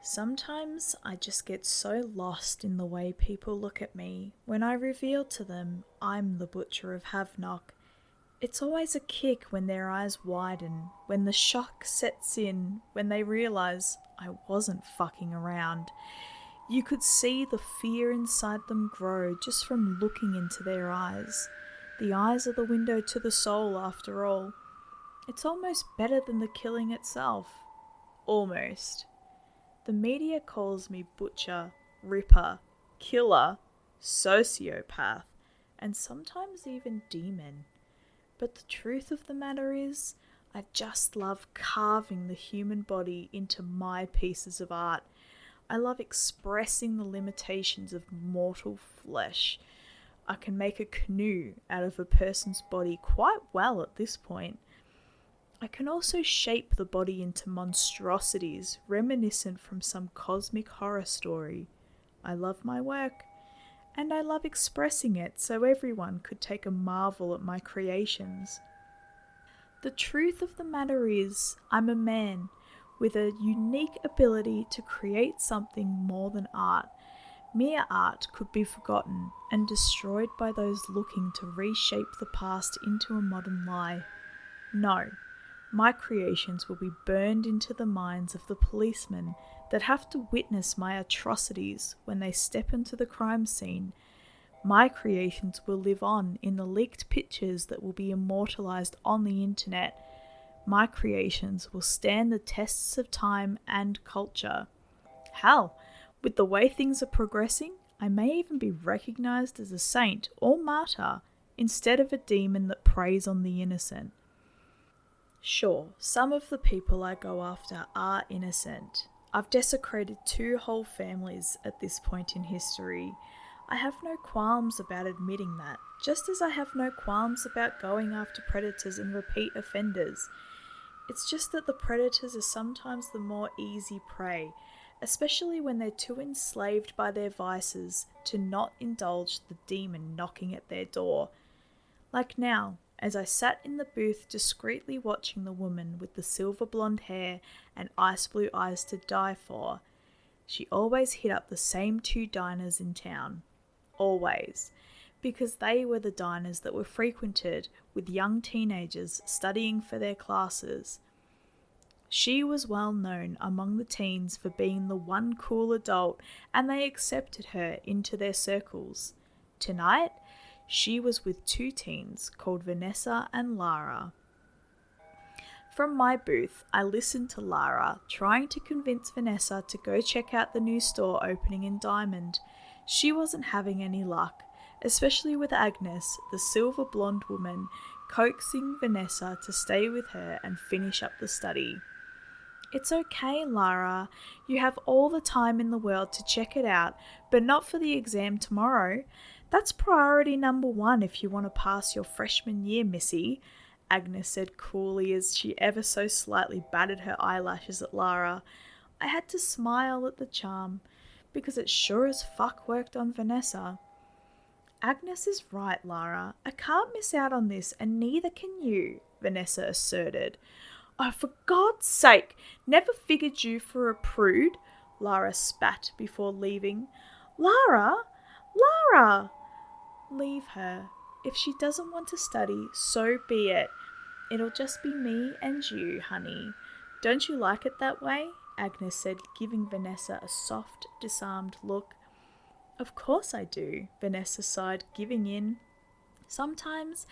Sometimes I just get so lost in the way people look at me when I reveal to them I'm the Butcher of Havnok. It's always a kick when their eyes widen, when the shock sets in, when they realise I wasn't fucking around. You could see the fear inside them grow just from looking into their eyes. The eyes are the window to the soul, after all. It's almost better than the killing itself. Almost. The media calls me butcher, ripper, killer, sociopath, and sometimes even demon. But the truth of the matter is, I just love carving the human body into my pieces of art. I love expressing the limitations of mortal flesh. I can make a canoe out of a person's body quite well at this point. I can also shape the body into monstrosities reminiscent from some cosmic horror story. I love my work, and I love expressing it so everyone could take a marvel at my creations. The truth of the matter is, I'm a man with a unique ability to create something more than art. Mere art could be forgotten and destroyed by those looking to reshape the past into a modern lie. No. My creations will be burned into the minds of the policemen that have to witness my atrocities when they step into the crime scene. My creations will live on in the leaked pictures that will be immortalized on the internet. My creations will stand the tests of time and culture. Hell, with the way things are progressing, I may even be recognized as a saint or martyr instead of a demon that preys on the innocent. Sure, some of the people I go after are innocent. I've desecrated 2 whole families at this point in history. I have no qualms about admitting that, just as I have no qualms about going after predators and repeat offenders. It's just that the predators are sometimes the more easy prey, especially when they're too enslaved by their vices to not indulge the demon knocking at their door. Like now, as I sat in the booth discreetly watching the woman with the silver blonde hair and ice blue eyes to die for. She always hit up the same 2 diners in town. Always. Because they were the diners that were frequented with young teenagers studying for their classes. She was well known among the teens for being the one cool adult, and they accepted her into their circles. Tonight, she was with 2 teens called Vanessa and Lara. From my booth, I listened to Lara trying to convince Vanessa to go check out the new store opening in Diamond. She wasn't having any luck, especially with Agnes, the silver blonde woman, coaxing Vanessa to stay with her and finish up the study. It's okay, Lara. You have all the time in the world to check it out, but not for the exam tomorrow. That's priority number 1 if you want to pass your freshman year, Missy, Agnes said coolly as she ever so slightly batted her eyelashes at Lara. I had to smile at the charm, because it sure as fuck worked on Vanessa. Agnes is right, Lara. I can't miss out on this, and neither can you, Vanessa asserted. Oh, for God's sake, never figured you for a prude, Lara spat before leaving. Lara! Lara! Leave her. If she doesn't want to study, so be it. It'll just be me and you, honey. Don't you like it that way? Agnes said, giving Vanessa a soft, disarmed look. Of course I do, Vanessa sighed, giving in. Sometimes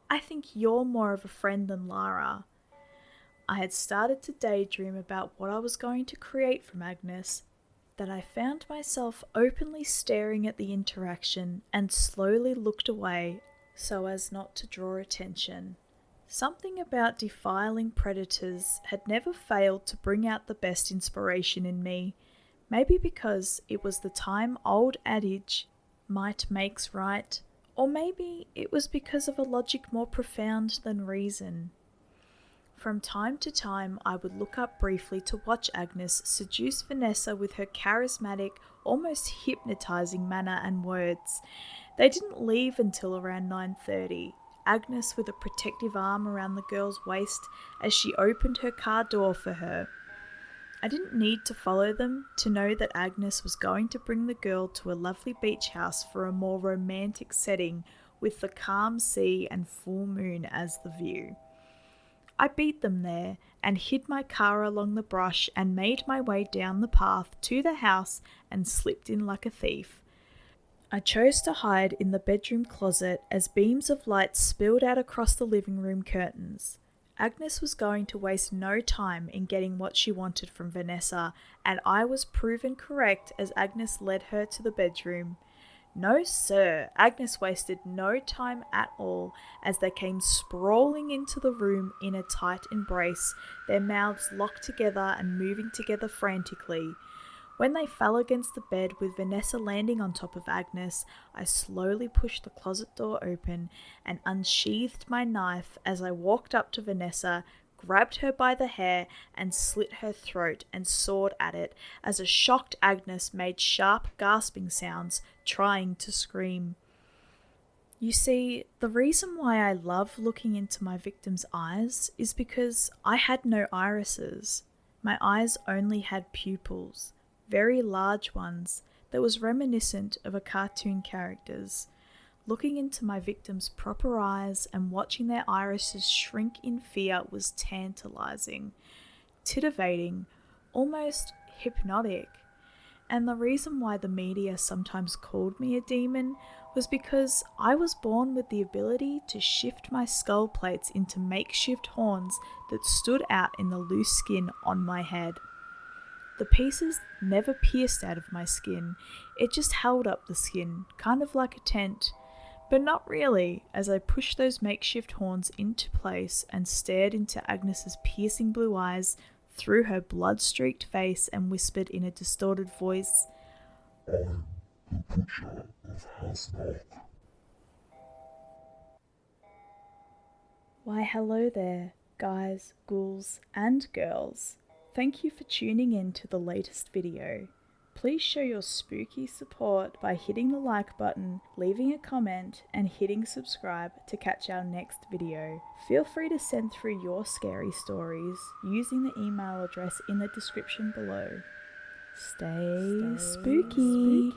I think you're more of a friend than Lara. I had started to daydream about what I was going to create from Agnes, that I found myself openly staring at the interaction and slowly looked away so as not to draw attention. Something about defiling predators had never failed to bring out the best inspiration in me, maybe because it was the time-old adage, might makes right, or maybe it was because of a logic more profound than reason. From time to time, I would look up briefly to watch Agnes seduce Vanessa with her charismatic, almost hypnotizing manner and words. They didn't leave until around 9:30, Agnes with a protective arm around the girl's waist as she opened her car door for her. I didn't need to follow them to know that Agnes was going to bring the girl to a lovely beach house for a more romantic setting with the calm sea and full moon as the view. I beat them there and hid my car along the brush and made my way down the path to the house and slipped in like a thief. I chose to hide in the bedroom closet as beams of light spilled out across the living room curtains. Agnes was going to waste no time in getting what she wanted from Vanessa, and I was proven correct as Agnes led her to the bedroom. No, sir, Agnes wasted no time at all as they came sprawling into the room in a tight embrace, their mouths locked together and moving together frantically. When they fell against the bed with Vanessa landing on top of Agnes, I slowly pushed the closet door open and unsheathed my knife as I walked up to Vanessa, grabbed her by the hair and slit her throat and sawed at it as a shocked Agnes made sharp gasping sounds, trying to scream. You see, the reason why I love looking into my victim's eyes is because I had no irises. My eyes only had pupils, very large ones, that was reminiscent of a cartoon character's. Looking into my victim's proper eyes and watching their irises shrink in fear was tantalizing, titivating, almost hypnotic. And the reason why the media sometimes called me a demon was because I was born with the ability to shift my skull plates into makeshift horns that stood out in the loose skin on my head. The pieces never pierced out of my skin, it just held up the skin, kind of like a tent. But not really, as I pushed those makeshift horns into place and stared into Agnes's piercing blue eyes through her blood-streaked face and whispered in a distorted voice, "I'm the Butcher of Havnok." Why hello there, guys, ghouls and girls. Thank you for tuning in to the latest video. Please show your spooky support by hitting the like button, leaving a comment, and hitting subscribe to catch our next video. Feel free to send through your scary stories using the email address in the description below. Stay spooky.